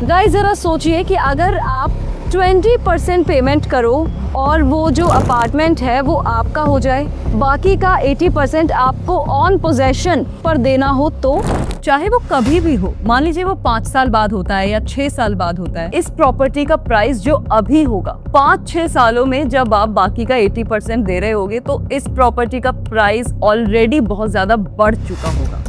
Guys जरा सोचिए कि अगर आप 20% पेमेंट करो और वो जो अपार्टमेंट है वो आपका हो जाए, बाकी का 80% आपको ऑन पोजेशन पर देना हो तो चाहे वो कभी भी हो, मान लीजिए वो 5 साल बाद होता है या 6 साल बाद होता है, इस प्रॉपर्टी का प्राइस जो अभी होगा 5-6 सालों में जब आप बाकी का 80% दे रहे होगे तो इस प्रॉपर्टी का प्राइस ऑलरेडी बहुत ज्यादा बढ़ चुका होगा।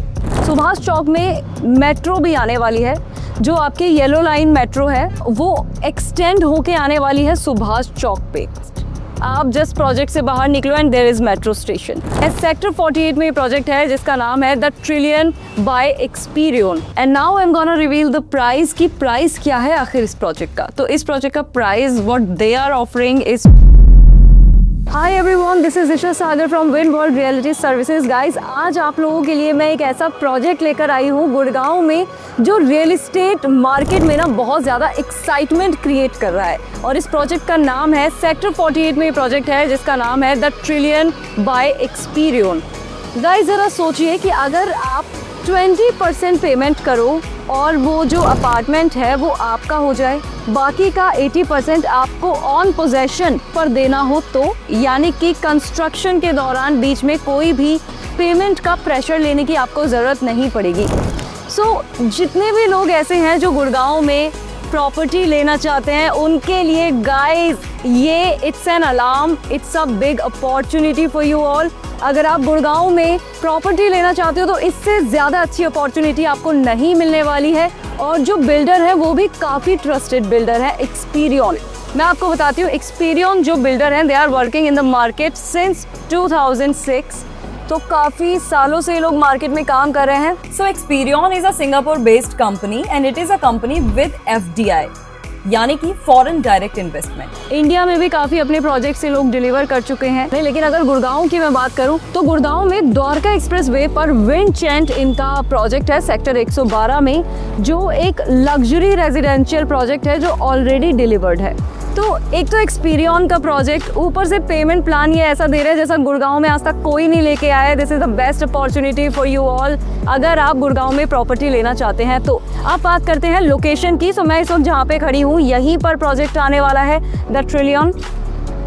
सुभाष चौक में मेट्रो भी आने वाली है, जो आपके येलो लाइन मेट्रो है वो एक्सटेंड होके आने वाली है सुभाष चौक पे। आप जस्ट प्रोजेक्ट से बाहर निकलो and there is metro station. Sector 48 में ये प्रोजेक्ट है जिसका नाम है the Trillion by Experion. And now I am gonna reveal the price की प्राइस क्या है आखिर इस प्रोजेक्ट का। तो इस प्रोजेक्ट का price what they are offering is hi everyone, this is Isha Sagar from Win World Realty Services. Guys, आज आप लोगों के लिए मैं एक ऐसा प्रोजेक्ट लेकर आई हूँ गुड़गांव में जो रियल एस्टेट मार्केट में ना बहुत ज़्यादा एक्साइटमेंट क्रिएट कर रहा है। और इस प्रोजेक्ट का नाम है सेक्टर 48 में ये प्रोजेक्ट है जिसका नाम है the Trillion by Experion. Guys ज़रा सोचिए कि अगर आप 20% पेमेंट करो और वो जो अपार्टमेंट है वो आपका हो जाए, बाकी का 80% आपको ऑन पोजेशन पर देना हो तो, यानी कि कंस्ट्रक्शन के दौरान बीच में कोई भी पेमेंट का प्रेशर लेने की आपको ज़रूरत नहीं पड़ेगी। सो जितने भी लोग ऐसे हैं जो गुड़गांव में प्रॉपर्टी लेना चाहते हैं उनके लिए गाइस ये it's an alarm, it's a big opportunity for you all. अगर आप गुड़गांव में प्रॉपर्टी लेना चाहते हो तो इससे ज़्यादा अच्छी अपॉर्चुनिटी आपको नहीं मिलने वाली है। और जो बिल्डर है वो भी काफ़ी ट्रस्टेड बिल्डर है, एक्सपीरियन। मैं आपको बताती हूँ, एक्सपीरियन जो बिल्डर हैं they are working in the market since 2006। तो काफ़ी सालों से ये लोग मार्केट में काम कर रहे हैं। So Experion is a Singapore-based company and it is a company with FDI, यानी कि फॉरेन डायरेक्ट इन्वेस्टमेंट। इंडिया में भी काफ़ी अपने प्रोजेक्ट से लोग डिलीवर कर चुके हैं, लेकिन अगर गुड़गांव की मैं बात करूं तो गुड़गांव में द्वारका एक्सप्रेस वे पर विंडचेंट इनका प्रोजेक्ट है सेक्टर 112 में, जो एक लग्जरी रेजिडेंशियल प्रोजेक्ट है जो ऑलरेडी डिलीवर्ड है। तो एक तो एक्सपीरियन का प्रोजेक्ट, ऊपर से पेमेंट प्लान ये ऐसा दे रहे हैं जैसा गुड़गांव में आज तक कोई नहीं लेके आया है। This is the best opportunity for you all अगर आप गुड़गांव में प्रॉपर्टी लेना चाहते हैं तो। आप बात करते हैं लोकेशन की, तो मैं इस वक्त जहाँ पे खड़ी हूँ यहीं पर प्रोजेक्ट आने वाला है द ट्रिलियन।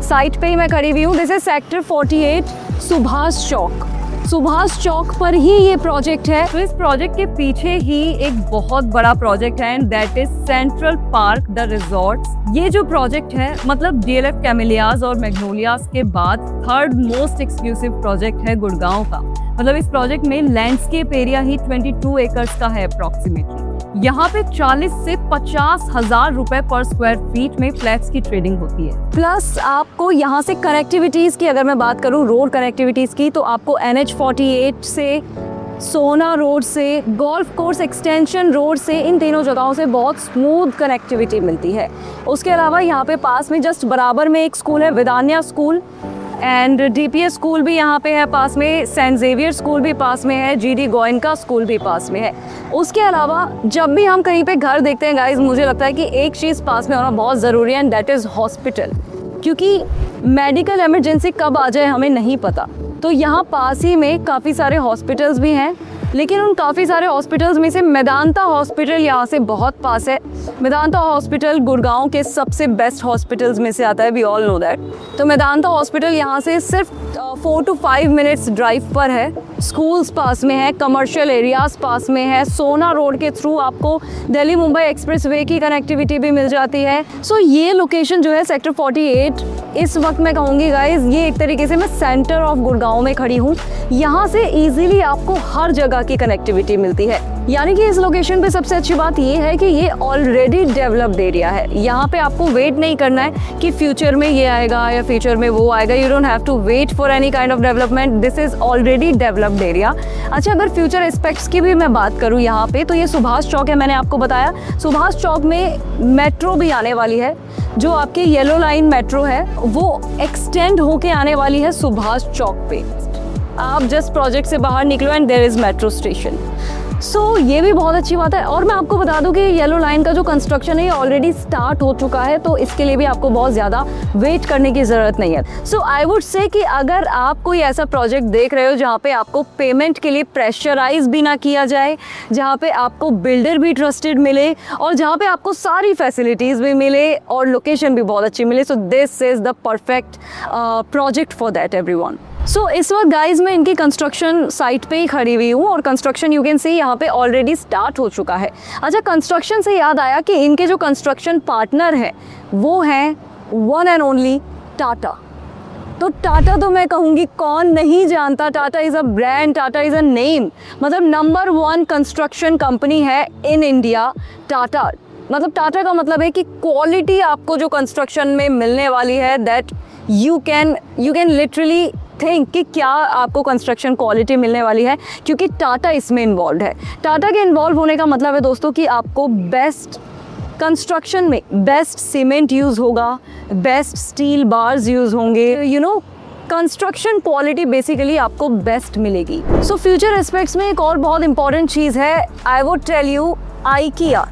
साइट पे ही मैं खड़ी हुई हूँ। This is sector 48 Subhash Chowk. Subhash Chowk पर ही ये प्रोजेक्ट है। तो इस प्रोजेक्ट के पीछे ही एक बहुत बड़ा प्रोजेक्ट है and that is central park the resorts. ये जो प्रोजेक्ट है मतलब DLF कैमेलियाज और मैग्नोलियाज के बाद थर्ड मोस्ट एक्सक्लूसिव प्रोजेक्ट है गुड़गांव का। मतलब इस प्रोजेक्ट में लैंडस्केप एरिया ही 22 एकर्स का है अप्रॉक्सीमेटली। यहाँ पे 40 से 50 हजार रुपए पर स्क्वायर फीट में फ्लैट्स की ट्रेडिंग होती है। प्लस आपको यहाँ से कनेक्टिविटीज़ की अगर मैं बात करूँ, रोड कनेक्टिविटीज़ की, तो आपको NH48 से, सोना रोड से, गोल्फ कोर्स एक्सटेंशन रोड से, इन तीनों जगहों से बहुत स्मूथ कनेक्टिविटी मिलती है। उसके अलावा यहाँ पे पास में जस्ट बराबर में एक स्कूल है, विदान्या स्कूल, एंड DPS स्कूल भी यहाँ पे है पास में, सेंट जेवियर स्कूल भी पास में है, GD गोयनका स्कूल भी पास में है। उसके अलावा जब भी हम कहीं पे घर देखते हैं गाइस, मुझे लगता है कि एक चीज़ पास में होना बहुत ज़रूरी है एंड दैट इज़ हॉस्पिटल, क्योंकि मेडिकल इमरजेंसी कब आ जाए हमें नहीं पता। तो यहाँ पास ही में काफ़ी सारे हॉस्पिटल्स भी हैं, लेकिन उन काफ़ी सारे हॉस्पिटल्स में से मेदांता हॉस्पिटल यहाँ से बहुत पास है। मेदांता हॉस्पिटल गुड़गांव के सबसे बेस्ट हॉस्पिटल्स में से आता है, वी ऑल नो दैट। तो मेदांता हॉस्पिटल यहाँ से सिर्फ 4 to 5 मिनट्स ड्राइव पर है। स्कूल्स पास में है, कमर्शियल एरियाज़ पास में है, सोना रोड के थ्रू आपको दिल्ली मुंबई एक्सप्रेस वे की कनेक्टिविटी भी मिल जाती है। सो ये लोकेशन जो है सेक्टर 48, इस वक्त मैं कहूँगी गाइज ये एक तरीके से मैं सेंटर ऑफ गुड़गांव में खड़ी हूँ। यहाँ से ईजिली आपको हर जगह की कनेक्टिविटी मिलती है, यानी कि इस लोकेशन पे सबसे अच्छी बात ये है कि ये ऑलरेडी डेवलप्ड एरिया है। यहाँ पे आपको वेट नहीं करना है कि फ्यूचर में ये आएगा या फ्यूचर में वो आएगा। You don't have to wait for any kind of development, this is already developed area. अच्छा, अगर फ्यूचर एस्पेक्ट्स की भी मैं बात करूँ यहाँ पे, तो ये सुभाष चौक है, मैंने आपको बताया। सुभाष चौक में मेट्रो भी आने वाली है, जो आपके येलो लाइन मेट्रो है वो एक्सटेंड होके आने वाली है सुभाष चौक पे। आप जस्ट प्रोजेक्ट से बाहर निकलो and there is metro station. So ये भी बहुत अच्छी बात है। और मैं आपको बता दूं कि येलो लाइन का जो कंस्ट्रक्शन है ये ऑलरेडी स्टार्ट हो चुका है, तो इसके लिए भी आपको बहुत ज़्यादा वेट करने की ज़रूरत नहीं है। सो आई वुड से कि अगर आप कोई ऐसा प्रोजेक्ट देख रहे हो जहाँ पे आपको पेमेंट के लिए प्रेशराइज भी ना किया जाए, जहाँ पे आपको बिल्डर भी ट्रस्टेड मिले और जहाँ पे आपको सारी फैसिलिटीज़ भी मिले और लोकेशन भी बहुत अच्छी मिले, so this is the perfect project for that everyone. So इस वक्त गाइज मैं इनकी कंस्ट्रक्शन साइट पे ही खड़ी हुई हूँ और कंस्ट्रक्शन यू कैन सी यहाँ पे ऑलरेडी स्टार्ट हो चुका है। अच्छा, कंस्ट्रक्शन से याद आया कि इनके जो कंस्ट्रक्शन पार्टनर हैं वो हैं वन एंड ओनली टाटा। तो टाटा तो मैं कहूँगी कौन नहीं जानता, Tata is a brand, Tata is a name. मतलब नंबर 1 कंस्ट्रक्शन कंपनी है इन इंडिया टाटा। मतलब टाटा का मतलब है कि क्वालिटी आपको जो कंस्ट्रक्शन में मिलने वाली है that you can literally think कि क्या आपको कंस्ट्रक्शन क्वालिटी मिलने वाली है, क्योंकि टाटा इसमें इन्वॉल्व है। टाटा के इन्वॉल्व होने का मतलब है दोस्तों कि आपको बेस्ट कंस्ट्रक्शन में बेस्ट सीमेंट यूज़ होगा, बेस्ट स्टील बार्स यूज़ होंगे, you know construction quality basically आपको बेस्ट मिलेगी। सो फ्यूचर एस्पेक्ट्स में एक और बहुत इंपॉर्टेंट चीज़ है, I would tell you IKEA.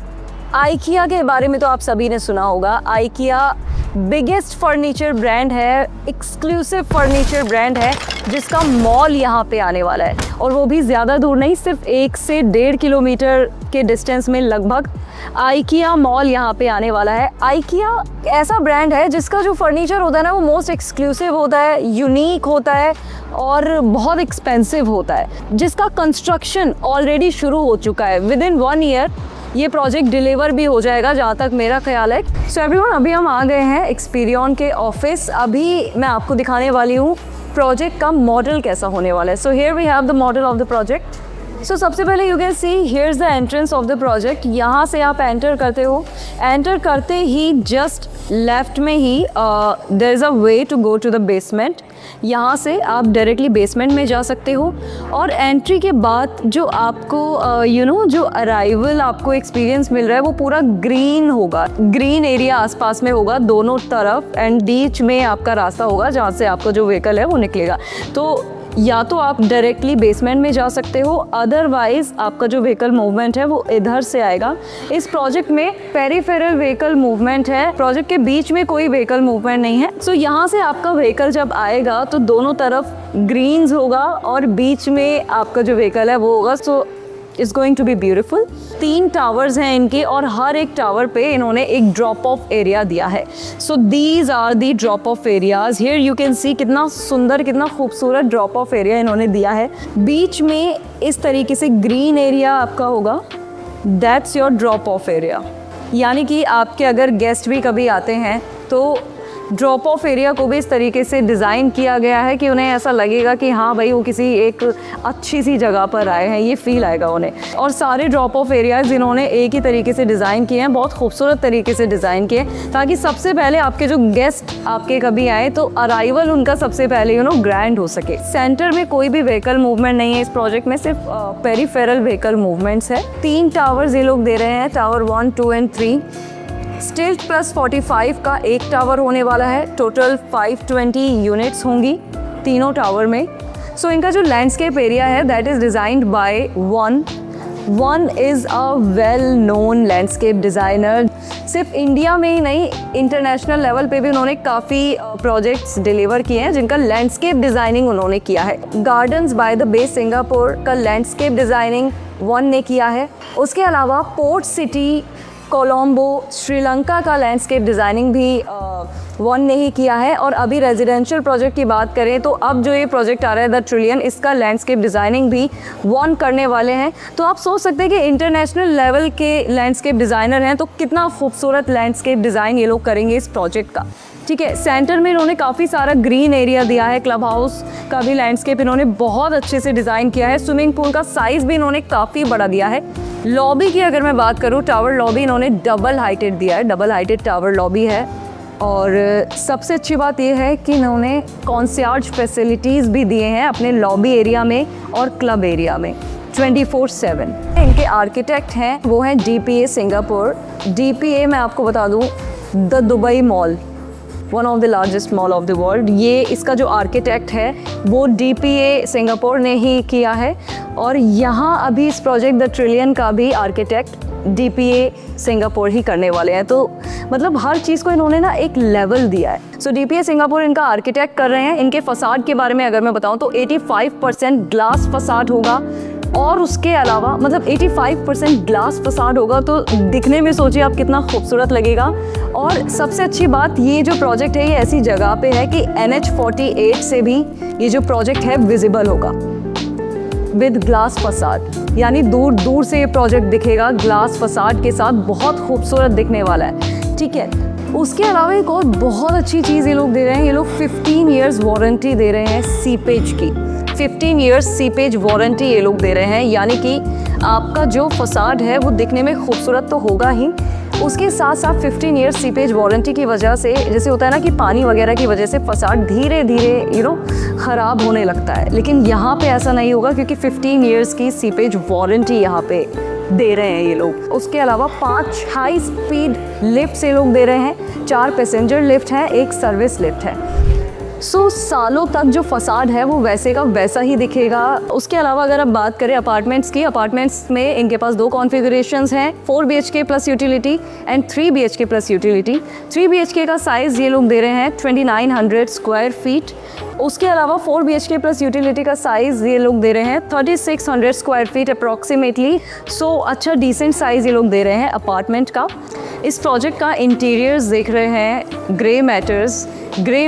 IKEA के बारे में तो आप सभी ने सुना होगा। आइकिया बिगेस्ट फर्नीचर ब्रांड है, एक्सक्लूसिव फर्नीचर ब्रांड है जिसका मॉल यहाँ पे आने वाला है, और वो भी ज़्यादा दूर नहीं, सिर्फ 1 से 1.5 किलोमीटर के डिस्टेंस में लगभग आइकिया मॉल यहाँ पे आने वाला है। आइकिया ऐसा ब्रांड है जिसका जो फर्नीचर होता है ना वो मोस्ट एक्सक्लूसिव होता है, यूनिक होता है और बहुत एक्सपेंसिव होता है, जिसका कंस्ट्रक्शन ऑलरेडी शुरू हो चुका है। विदिन 1 ईयर ये प्रोजेक्ट डिलीवर भी हो जाएगा जहाँ तक मेरा ख्याल है। सो एवरीवन, अभी हम आ गए हैं एक्सपीरियन के ऑफिस। अभी मैं आपको दिखाने वाली हूँ प्रोजेक्ट का मॉडल कैसा होने वाला है। So here we have the model of the project. So सबसे पहले you can see here is the entrance of the project. यहाँ से आप एंटर करते हो, एंटर करते ही जस्ट लेफ्ट में ही there is a way to go to the basement. यहाँ से आप डायरेक्टली बेसमेंट में जा सकते हो और एंट्री के बाद जो आपको जो अराइवल आपको एक्सपीरियंस मिल रहा है वो पूरा ग्रीन होगा, ग्रीन एरिया आसपास में होगा दोनों तरफ, एंड बीच में आपका रास्ता होगा जहाँ से आपका जो व्हीकल है वो निकलेगा। तो या तो आप डायरेक्टली बेसमेंट में जा सकते हो, अदरवाइज आपका जो व्हीकल मूवमेंट है वो इधर से आएगा। इस प्रोजेक्ट में पेरिफेरल व्हीकल मूवमेंट है, प्रोजेक्ट के बीच में कोई व्हीकल मूवमेंट नहीं है। सो यहाँ से आपका व्हीकल जब आएगा तो दोनों तरफ ग्रीन्स होगा और बीच में आपका जो व्हीकल है वो होगा। So it's going to be beautiful. 3 towers हैं इनके और हर एक टावर पे इन्होंने एक ड्रॉप ऑफ एरिया दिया है। So these are the drop off areas. Here you can see कितना सुंदर, कितना खूबसूरत ड्रॉप ऑफ एरिया इन्होंने दिया है। बीच में इस तरीके से ग्रीन एरिया आपका होगा, that's your drop of area. यानी कि आपके अगर गेस्ट भी कभी आते हैं तो ड्रॉप ऑफ एरिया को भी इस तरीके से डिज़ाइन किया गया है कि उन्हें ऐसा लगेगा कि हाँ भाई वो किसी एक अच्छी सी जगह पर आए हैं, ये फील आएगा उन्हें। और सारे ड्रॉप ऑफ एरियाज इन्होंने एक ही तरीके से डिज़ाइन किए हैं, बहुत खूबसूरत तरीके से डिज़ाइन किए, ताकि सबसे पहले आपके जो गेस्ट आपके कभी आए तो अराइवल उनका सबसे पहले ग्रैंड हो सके। सेंटर में कोई भी व्हीकल मूवमेंट नहीं है इस प्रोजेक्ट में, सिर्फ पेरिफेरल व्हीकल मूवमेंट्स है। 3 टावर्स ये लोग दे रहे हैं, टावर 1, 2 एंड 3। स्टिल्ट प्लस 45 का एक टावर होने वाला है। टोटल 520 यूनिट्स होंगी तीनों टावर में। सो इनका जो लैंडस्केप एरिया है that is designed by one is a well known landscape designer. सिर्फ इंडिया में ही नहीं, इंटरनेशनल लेवल पे भी उन्होंने काफ़ी प्रोजेक्ट्स डिलीवर किए हैं जिनका लैंडस्केप डिज़ाइनिंग उन्होंने किया है। Gardens by the Bay Singapore का लैंडस्केप डिज़ाइनिंग वन ने किया है। उसके अलावा पोर्ट सिटी कोलंबो श्रीलंका का लैंडस्केप डिज़ाइनिंग भी वन ने ही किया है। और अभी रेजिडेंशियल प्रोजेक्ट की बात करें तो अब जो ये प्रोजेक्ट आ रहा है द ट्रिलियन, इसका लैंडस्केप डिज़ाइनिंग भी वन करने वाले हैं। तो आप सोच सकते हैं कि इंटरनेशनल लेवल के लैंडस्केप डिज़ाइनर हैं तो कितना खूबसूरत लैंडस्केप डिज़ाइन ये लोग करेंगे इस प्रोजेक्ट का। ठीक है, सेंटर में इन्होंने काफ़ी सारा ग्रीन एरिया दिया है। क्लब हाउस का भी लैंडस्केप इन्होंने बहुत अच्छे से डिज़ाइन किया है। स्विमिंग पूल का साइज़ भी इन्होंने काफ़ी बड़ा दिया है। लॉबी की अगर मैं बात करूँ, टावर लॉबी इन्होंने डबल हाइटेड दिया है, डबल हाइटेड टावर लॉबी है। और सबसे अच्छी बात यह है कि इन्होंने कॉन्सियर्ज फैसिलिटीज़ भी दिए हैं अपने लॉबी एरिया में और क्लब एरिया में 24/7। इनके आर्किटेक्ट हैं वो हैं DPA सिंगापुर। DPA मैं आपको बता दूँ the Dubai mall, one of the largest mall of the world. ये इसका जो आर्किटेक्ट है वो DPA सिंगापुर ने ही किया है। और यहाँ अभी इस प्रोजेक्ट द ट्रिलियन का भी आर्किटेक्ट DPA सिंगापुर ही करने वाले हैं। तो मतलब हर चीज़ को इन्होंने ना एक लेवल दिया है। सो DPA सिंगापुर इनका आर्किटेक्ट कर रहे हैं। इनके फसाड के बारे में अगर मैं बताऊं तो 85% ग्लास फसाड होगा, और उसके अलावा मतलब 85% ग्लास फसाड होगा, तो दिखने में सोचिए आप कितना खूबसूरत लगेगा। और सबसे अच्छी बात, ये जो प्रोजेक्ट है ये ऐसी जगह पे है कि NH48 से भी ये जो प्रोजेक्ट है विजिबल होगा विद ग्लास फसाड, यानी दूर दूर से ये प्रोजेक्ट दिखेगा ग्लास फसाड के साथ, बहुत खूबसूरत दिखने वाला है। ठीक है, उसके अलावा एक और बहुत अच्छी चीज़ ये लोग दे रहे हैं, ये लोग 15 इयर्स वारंटी दे रहे हैं सीपेज की। 15 इयर्स सीपेज वारंटी ये लोग दे रहे हैं, यानी कि आपका जो फसाड है वो दिखने में खूबसूरत तो होगा ही, उसके साथ साथ 15 इयर्स सीपेज वारंटी की वजह से, जैसे होता है ना कि पानी वगैरह की वजह से फसाड धीरे धीरे ख़राब होने लगता है, लेकिन यहाँ पे ऐसा नहीं होगा क्योंकि 15 इयर्स की सीपेज वारंटी यहाँ पे दे रहे हैं ये लोग। उसके अलावा 5 हाई स्पीड लिफ्ट ये लोग दे रहे हैं, 4 पैसेंजर लिफ्ट हैं, 1 सर्विस लिफ्ट है। सो सालों तक जो फसाड है वो वैसे का वैसा ही दिखेगा। उसके अलावा अगर आप बात करें अपार्टमेंट्स की, अपार्टमेंट्स में इनके पास 2 कॉन्फ़िगरेशंस हैं, 4 BHK plus utility and 3 BHK plus utility. 3 BHK का साइज़ ये लोग दे रहे हैं 2900 स्क्वायर फीट। उसके अलावा 4 BHK प्लस यूटिलिटी का साइज़ ये लोग दे रहे हैं 3600 स्क्वायर फीट अप्रॉक्सीमेटली। सो अच्छा डिसेंट साइज़ ये लोग दे रहे हैं अपार्टमेंट का। इस प्रोजेक्ट का इंटीरियर्स देख रहे हैं Grey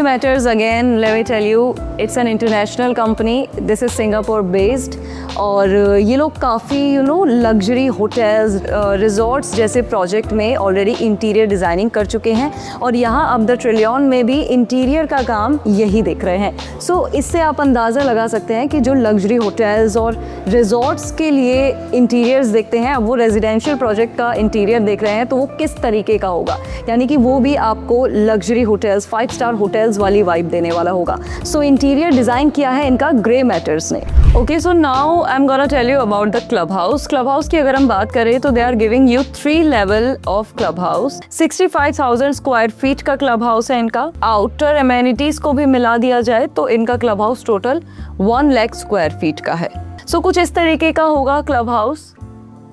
Matters again, let me tell you, it's an international company, this is Singapore based, और ये लोग काफ़ी लग्जरी होटल्स, रिजॉर्ट्स जैसे प्रोजेक्ट में ऑलरेडी इंटीरियर डिज़ाइनिंग कर चुके हैं, और यहाँ अब द ट्रिलियन में भी इंटीरियर का काम यही देख रहे हैं। सो इससे आप अंदाज़ा लगा सकते हैं कि जो लग्जरी होटल्स और रिजॉर्ट्स के लिए इंटीरियर्स देखते हैं, अब वो रेजिडेंशियल प्रोजेक्ट का इंटीरियर देख रहे हैं तो वो किस तरीके का होगा, यानी कि वो भी आपको लग्जरी होटल्स, 5 स्टार होटल्स वाली वाइब देने वाला होगा। सो इंटीरियर डिज़ाइन किया है इनका ग्रे मैटर्स ने। Okay, so now I am gonna tell you about the club house. Club house की अगर हम बात करें तो they are giving you 3 level of club house. 65,000 square feet का क्लब हाउस है इनका। आउटर एमेनिटीज को भी मिला दिया जाए तो इनका club house total 1 lakh square feet का है। सो कुछ इस तरीके का होगा क्लब हाउस।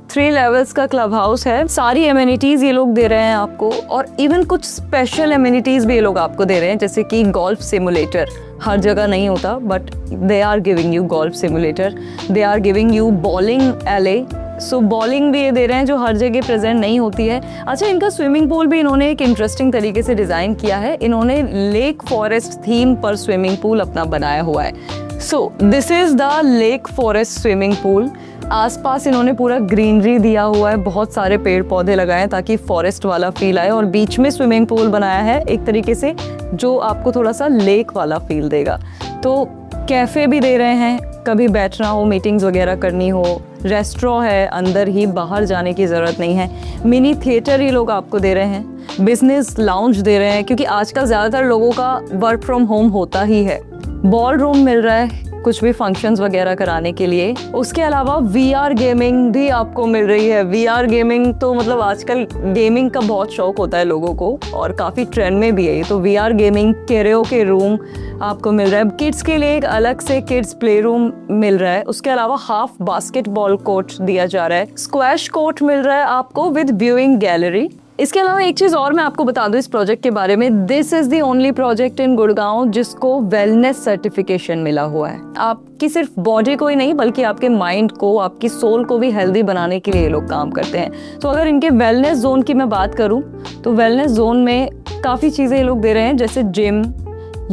3 लेवल्स का क्लब हाउस है। सारी एमेनिटीज़ ये लोग दे रहे हैं आपको, और इवन कुछ स्पेशल एमेनिटीज़ भी ये लोग आपको दे रहे हैं, जैसे कि गोल्फ सिमुलेटर। हर जगह नहीं होता, but they are giving you golf simulator, they are giving you bowling alley. So bowling भी ये दे रहे हैं जो हर जगह प्रेजेंट नहीं होती है। अच्छा, इनका स्विमिंग पूल भी इन्होंने एक इंटरेस्टिंग तरीके से डिज़ाइन किया है। इन्होंने लेक फॉरेस्ट थीम पर स्विमिंग पूल अपना बनाया हुआ है। सो this is the lake forest swimming pool. आसपास इन्होंने पूरा ग्रीनरी दिया हुआ है, बहुत सारे पेड़ पौधे लगाए हैं ताकि फॉरेस्ट वाला फील आए, और बीच में स्विमिंग पूल बनाया है एक तरीके से जो आपको थोड़ा सा लेक वाला फील देगा। तो कैफ़े भी दे रहे हैं, कभी बैठना हो, मीटिंग्स वगैरह करनी हो। रेस्टोरेंट है अंदर ही, बाहर जाने की ज़रूरत नहीं है। मिनी थिएटर ये लोग आपको दे रहे हैं। बिजनेस लाउंज दे रहे हैं क्योंकि आजकल ज़्यादातर लोगों का वर्क फ्रॉम होम होता ही है। बॉल रूम मिल रहा है कुछ भी फंक्शंस वगैरह कराने के लिए। उसके अलावा VR गेमिंग भी आपको मिल रही है। VR गेमिंग तो मतलब आजकल गेमिंग का बहुत शौक होता है लोगों को, और काफ़ी ट्रेंड में भी है ये। तो VR गेमिंग, कैरियोके रूम आपको मिल रहा है। किड्स के लिए एक अलग से किड्स प्ले रूम मिल रहा है। उसके अलावा हाफ बास्केटबॉल कोर्ट दिया जा रहा है। स्क्वैश कोर्ट मिल रहा है आपको विद व्यूइंग गैलरी। इसके अलावा एक चीज़ और मैं आपको बता दूं इस प्रोजेक्ट के बारे में, this is the only project in Gurgaon जिसको वेलनेस सर्टिफिकेशन मिला हुआ है। आपकी सिर्फ बॉडी को ही नहीं बल्कि आपके माइंड को, आपकी सोल को भी हेल्दी बनाने के लिए ये लोग काम करते हैं। तो अगर इनके वेलनेस जोन की मैं बात करूं तो वेलनेस जोन में काफ़ी चीज़ें ये लोग दे रहे हैं, जैसे gym,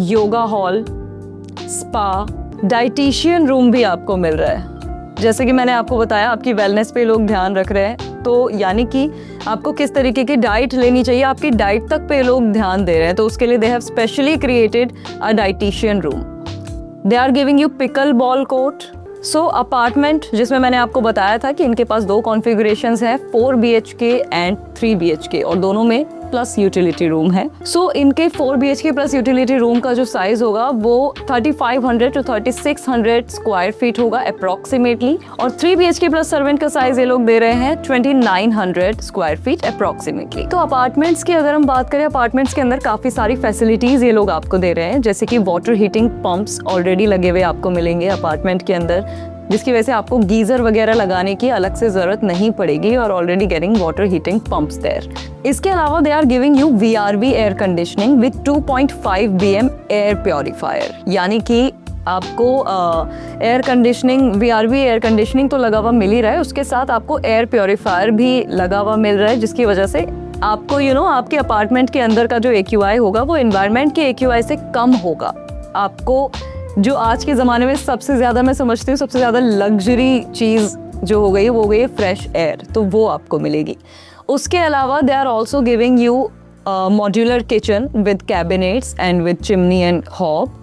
yoga hall, spa, dietitian room भी आपको मिल रहा है। जैसे कि मैंने आपको बताया आपकी वेलनेस पे लोग ध्यान रख रहे हैं, तो यानी कि आपको किस तरीके की डाइट लेनी चाहिए, आपकी डाइट तक पे लोग ध्यान दे रहे हैं। तो उसके लिए they have specially created a dietitian room. They are giving you pickle ball court. So apartment जिसमें मैंने आपको बताया था कि इनके पास 2 कॉन्फ़िगरेशंस हैं, 4 BHK एंड 3 BHK, और दोनों में प्लस यूटिलिटी रूम है। सो इनके 4 BHK प्लस यूटिलिटी रूम का जो साइज होगा वो 3500 to 3600 स्क्वायर फीट होगा अप्रॉक्सीमेटली, और 3 BHK प्लस सर्वेंट का साइज ये लोग दे रहे हैं 2900 स्क्वायर फीट अप्रॉक्सीमेटली। तो अपार्टमेंट्स की अगर हम बात करें, अपार्टमेंट्स के अंदर काफ़ी सारी फैसिलिटीज़ ये लोग आपको दे रहे हैं, जैसे कि वाटर हीटिंग पंप्स ऑलरेडी लगे हुए आपको मिलेंगे अपार्टमेंट के अंदर। जिसकी वजह से आपको गीज़र वगैरह लगाने की अलग से ज़रूरत नहीं पड़ेगी और already getting water heating pumps there. इसके अलावा they are giving you VRV air conditioning with 2.5 BM air purifier, यानी कि आपको air conditioning, VRV air conditioning तो लगा हुआ मिल ही रहा है, उसके साथ आपको एयर प्योरीफायर भी लगा हुआ मिल रहा है, जिसकी वजह से आपको आपके अपार्टमेंट के अंदर का जो AQI होगा वो एनवायरनमेंट के AQI से कम होगा। आपको जो आज के ज़माने में सबसे ज़्यादा, मैं समझती हूँ सबसे ज़्यादा लग्जरी चीज़ जो हो गई है वो हो गई है फ्रेश एयर, तो वो आपको मिलेगी। उसके अलावा they are also giving you modular kitchen with cabinets and with chimney and hob.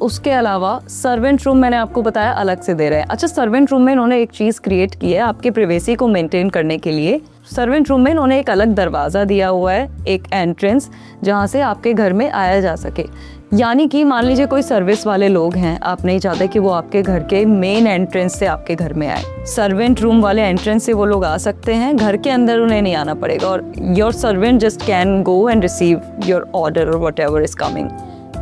उसके अलावा सर्वेंट रूम मैंने आपको बताया अलग से दे रहे हैं। अच्छा, सर्वेंट रूम में इन्होंने एक चीज़ क्रिएट की है आपके प्राइवेसी को मेंटेन करने के लिए। सर्वेंट रूम में इन्होंने एक अलग दरवाज़ा दिया हुआ है, एक एंट्रेंस, जहाँ से आपके घर में आया जा सके। यानी कि मान लीजिए कोई सर्विस वाले लोग हैं, आप नहीं चाहते कि वो आपके घर के मेन एंट्रेंस से आपके घर में आए, सर्वेंट रूम वाले एंट्रेंस से वो लोग आ सकते हैं, घर के अंदर उन्हें नहीं आना पड़ेगा, और your servant just can go and receive your order और वट एवर इज़ कमिंग।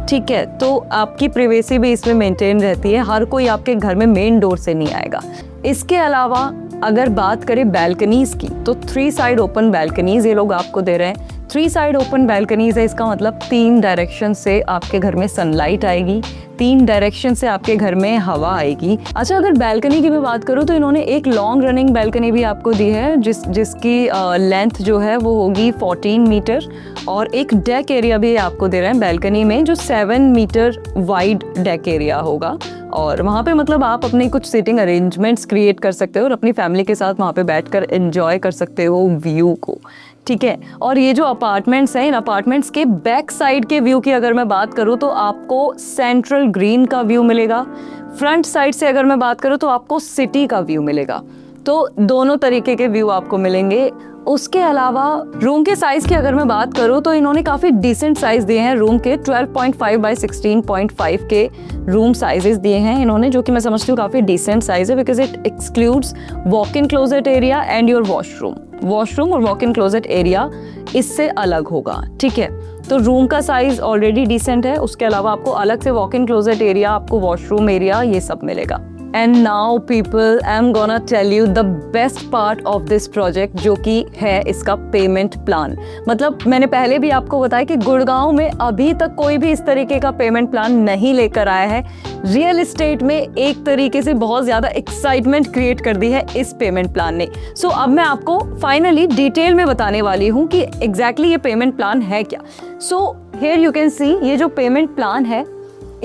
ठीक है, तो आपकी प्राइवेसी भी इसमें मेंटेन रहती है, हर कोई आपके घर में मेन डोर से नहीं आएगा। इसके अलावा अगर बात करें बैल्कनीज़ की, तो 3 साइड ओपन बैल्कनीज़ ये लोग आपको दे रहे हैं। 3 साइड ओपन बैल्कनीज़ है, इसका मतलब 3 डायरेक्शन से आपके घर में सनलाइट आएगी, 3 डायरेक्शन से आपके घर में हवा आएगी। अच्छा, अगर बैल्कनी की मैं बात करूँ तो इन्होंने एक लॉन्ग रनिंग बैल्कनी भी आपको दी है, जिसकी लेंथ जो है वो होगी 14 मीटर, और एक डेक एरिया भी आपको दे रहे हैं बैल्कनी में, जो 7 मीटर वाइड डेक एरिया होगा। और वहाँ पे मतलब आप अपनी कुछ सीटिंग अरेंजमेंट्स क्रिएट कर सकते हो और अपनी फैमिली के साथ वहाँ पे बैठकर एंजॉय कर सकते हो व्यू को। ठीक है, और ये जो अपार्टमेंट्स हैं, इन अपार्टमेंट्स के बैक साइड के व्यू की अगर मैं बात करूँ तो आपको सेंट्रल ग्रीन का व्यू मिलेगा। फ्रंट साइड से अगर मैं बात करूँ तो आपको सिटी का व्यू मिलेगा। तो दोनों तरीके के व्यू आपको मिलेंगे। उसके अलावा रूम के साइज़ की अगर मैं बात करूँ तो इन्होंने काफ़ी डिसेंट साइज़ दिए हैं रूम के। 12.5 बाई 16.5 के रूम साइजेस दिए हैं इन्होंने, जो कि मैं समझती हूँ काफ़ी डिसेंट साइज़ है, because it excludes walk in closet area and your washroom और वॉक इन क्लोजेट एरिया इससे अलग होगा। ठीक है, तो रूम का साइज़ ऑलरेडी डिसेंट है, उसके अलावा आपको अलग से वॉक इन क्लोजेट एरिया, आपको वॉशरूम एरिया, ये सब मिलेगा। And now people, I am gonna tell you the best part of this project, जो कि है इसका पेमेंट प्लान। मतलब मैंने पहले भी आपको बताया कि गुड़गांव में अभी तक कोई भी इस तरीके का पेमेंट प्लान नहीं लेकर आया है। रियल एस्टेट में एक तरीके से बहुत ज़्यादा एक्साइटमेंट क्रिएट कर दी है इस पेमेंट प्लान ने। सो अब मैं आपको फाइनली डिटेल में बताने वाली हूँ कि एग्जैक्टली ये पेमेंट प्लान है क्या। सो हियर यू कैन सी, ये जो पेमेंट प्लान है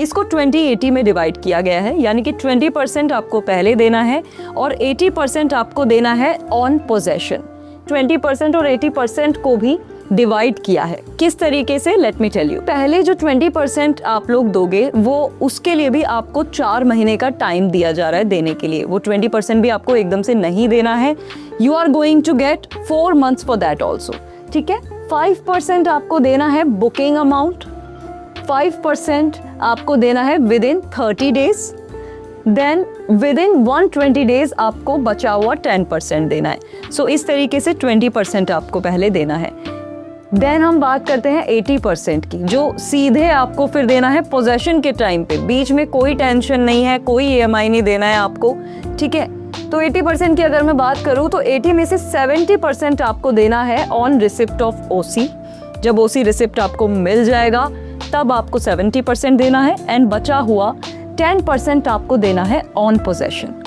इसको 20-80 में डिवाइड किया गया है, यानी कि 20% आपको पहले देना है और 80% आपको देना है ऑन पोजेशन। 20% और 80% को भी डिवाइड किया है। किस तरीके से, लेट मी टेल यू। पहले जो 20% आप लोग दोगे वो, उसके लिए भी आपको 4 महीने का टाइम दिया जा रहा है देने के लिए। वो 20% भी आपको एकदम से नहीं देना है, you are going to get 4 months for that also. ठीक है, 5% आपको देना है बुकिंग अमाउंट, 5% आपको देना है within 30 days, then within 120 days आपको बचा हुआ 10% देना है। सो इस तरीके से 20% आपको पहले देना है। देन हम बात करते हैं 80% की, जो सीधे आपको फिर देना है पोजेशन के टाइम पे। बीच में कोई टेंशन नहीं है, कोई EMI नहीं देना है आपको। ठीक है, तो 80% की अगर मैं बात करूँ तो 80 में से 70% आपको देना है ऑन रिसिप्ट ऑफ OC। जब OC रिसिप्ट आपको मिल जाएगा तब आपको 70% देना है, एंड बचा हुआ 10% आपको देना है ऑन पोजेशन।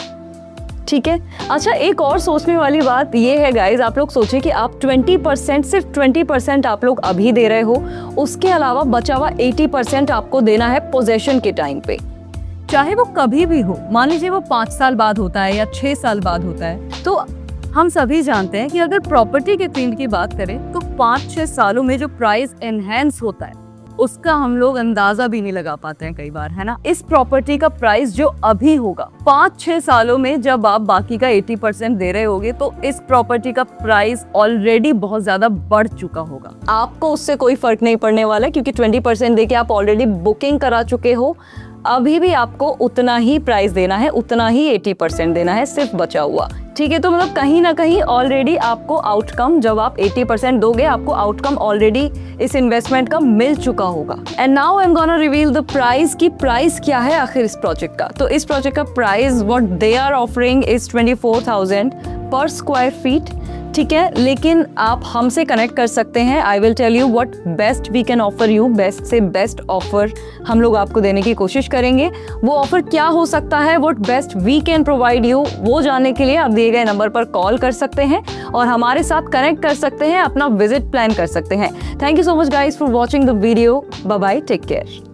ठीक है, अच्छा एक और सोचने वाली बात ये है गाइज, आप लोग सोचिए कि आप 20%, सिर्फ 20% आप लोग अभी दे रहे हो, उसके अलावा बचा हुआ 80% आपको देना है पोजेशन के टाइम पे। चाहे वो कभी भी हो, मान लीजिए वो 5 साल बाद होता है या 6 साल बाद होता है, तो हम सभी जानते हैं कि अगर प्रॉपर्टी के फील्ड की बात करें तो 5-6 सालों में जो प्राइस एनहेंस होता है उसका हम लोग अंदाजा भी नहीं लगा पाते हैं कई बार, है ना। इस प्रॉपर्टी का प्राइस जो अभी होगा 5-6 सालों में, जब आप बाकी का 80% दे रहे होगे, तो इस प्रॉपर्टी का प्राइस ऑलरेडी बहुत ज्यादा बढ़ चुका होगा। आपको उससे कोई फर्क नहीं पड़ने वाला, क्योंकि 20% देके आप ऑलरेडी बुकिंग करा चुके हो। अभी भी आपको उतना ही प्राइस देना है, उतना ही 80% देना है सिर्फ बचा हुआ, ठीक है। तो मतलब कहीं ना कहीं ऑलरेडी आपको आउटकम, जब आप 80% दोगे, आपको आउटकम ऑलरेडी इस इन्वेस्टमेंट का मिल चुका होगा। And now I am gonna reveal the price, की प्राइस क्या है आखिर इस प्रोजेक्ट का। तो इस प्रोजेक्ट का price what they are offering is 24,000 per square feet, ठीक है। लेकिन आप हमसे कनेक्ट कर सकते हैं, I will tell you what best we can offer you, best से बेस्ट ऑफर हम लोग आपको देने की कोशिश करेंगे। वो ऑफर क्या हो सकता है, what best we can provide you, वो जानने के लिए आप दिए गए नंबर पर कॉल कर सकते हैं और हमारे साथ कनेक्ट कर सकते हैं, अपना विजिट प्लान कर सकते हैं। Thank you so much guys for watching the video, bye bye, take care.